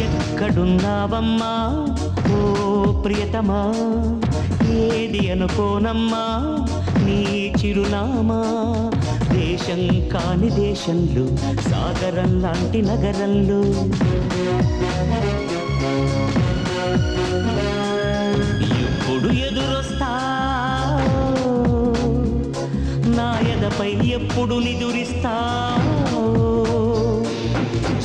ఎక్కడున్నావమ్మా ఓ ప్రియతమా, ఏది అనుకోనమ్మా నీ చిరునామా. దేశం కాని దేశంలో, సాగరం లాంటి నగరంలో ఎప్పుడు ఎదురొస్తా, నా ఎదపై ఎప్పుడు నిదురిస్తా.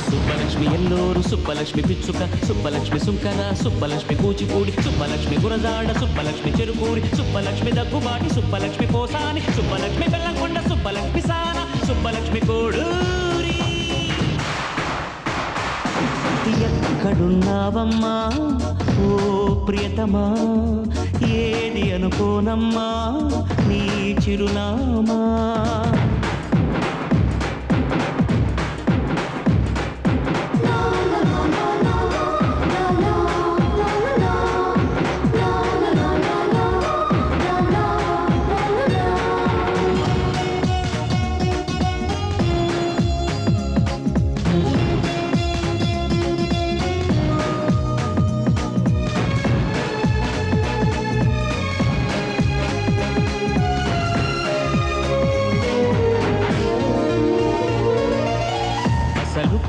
సుబ్బలక్ష్మి ఎల్లూరు, సుబ్బలక్ష్మి పిచ్చుక, సుబ్బలక్ష్మి సుంకర, సుబ్బలక్ష్మి కూచిపూడి, సుబ్బలక్ష్మి గురజాడ, సుబ్బలక్ష్మి చెరుకూరి, సుబ్బలక్ష్మి దగ్గుబాటి, సుబ్బలక్ష్మి పోసాని, సుబ్బలక్ష్మి బెల్లంకొండ, సుబ్బలక్ష్మి సాన, సుబ్బలక్ష్మి కోడూరి. ఎక్కడున్నావమ్మా ఓ ప్రియతమా, ఏది అనుకోనమ్మా నీ చిరునామా.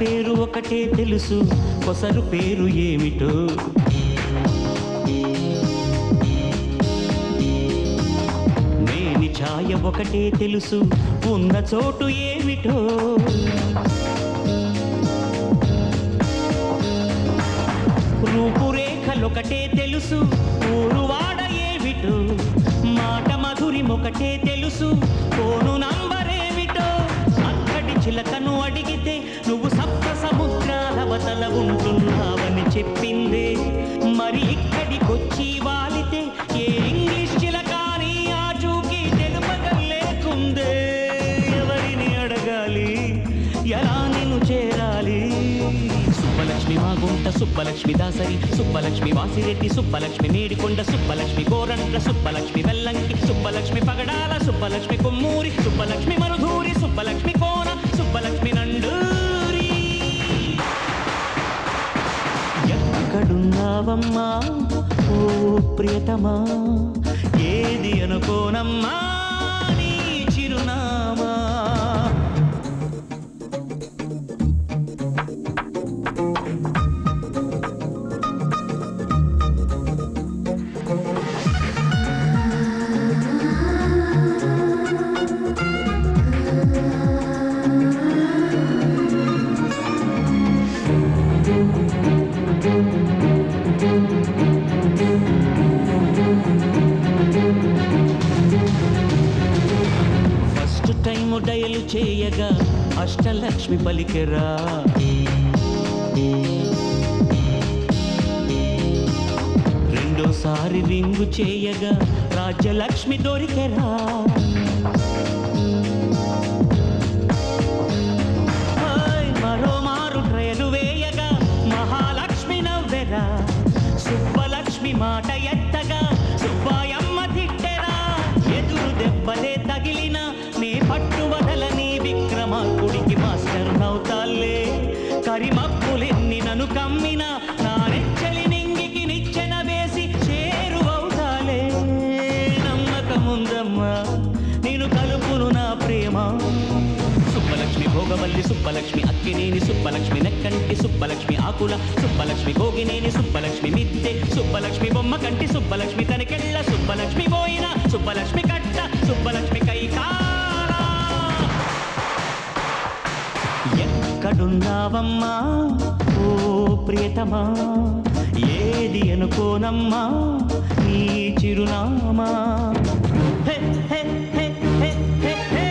పేరు ఒకటే తెలుసు, కొసరు పేరు ఏమిటో. మేని ఛాయ ఒకటే తెలుసు, ఉన్న చోటు ఏమిటో. రూపురేఖలొకటే తెలుసు, ఊరువాడ ఏమిటో. మాట మధురిమొకటే తెలుసు, ఫోను నంబరేమిటో. అక్కడి చిలకను అడిగితే నువ్వు సప్త సముద్రాల అవతల ఉంటున్నావని చెప్పిందే. మరి ఇక్కడికొచ్చి వాలితే ఏ ఇంగ్లీష్ చిలకాని ఆచూకీ తెలుపగలేకుందే. ఎవరిని అడగాలి, ఎలా నిన్ను చేరాలి. సుబ్బలక్ష్మి మాగుంట, సుబ్బలక్ష్మి దాసరి, సుబ్బలక్ష్మి వాసిరెడ్డి, సుబ్బలక్ష్మి మేడికొండ, సుబ్బలక్ష్మి గోరంట్ల, సుబ్బలక్ష్మి వెల్లంకి, సుబ్బలక్ష్మి పగడాల, సుబ్బలక్ష్మి కొమ్మూరి, సుబ్బలక్ష్మి మరుధూరి, సుబ్బలక్ష్మి కోన, సుబ్బలక్ష్మి నండూరి. ఎక్కడున్నావమ్మా ఓ ప్రియతమా, ఏది అనుకోనమ్మా నీ చిరునామా. ఫస్ట్ టైము డయలు చేయగా అష్టలక్ష్మి పలికెరా. రెండోసారి రింగు చేయగా రాజ్యలక్ష్మి దొరికెరా. మరో మారు ట్రయలు వేయగా మహాలక్ష్మి నవ్వెరా. సుబ్బలక్ష్మి మాట ఎత్తగా సుబ్బాయమ్మ తిట్టెరా. ఎదురు దెబ్బలే తగిలిన నీ పట్టు వదలని విక్రమార్కుడికి మాస్టర్ నవ్వుతాలే. కరిమప్పులెన్ని నన్ను కమ్మిన నా నెచ్చలి నింగికి నిచ్చెన వేసి చేరువవుతాలే. నమ్మకముందమ్మా నేను కలుపును నా ప్రేమ. సుబ్బలక్ష్మి భోగవల్లి, సుబ్బలక్ష్మి అక్కినేని, సుబ్బలక్ష్మి నెక్కంటి, సుబ్బలక్ష్మి ఆకుల, సుబ్బలక్ష్మి గోగినేని, సుబ్బలక్ష్మి మిద్దె, సుబ్బలక్ష్మి బొమ్మ కంటి, సుబ్బలక్ష్మి తనికెళ్ళ, సుబ్బలక్ష్మి పోయిన, సుబ్బలక్ష్మి కట్ట, సుబ్బలక్ష్మి కైకాల. ఎక్కడున్నావమ్మా ఓ ప్రియతమా, ఏది అనుకోనమ్మా నీ చిరునామా. హే హే హే హే హే హే.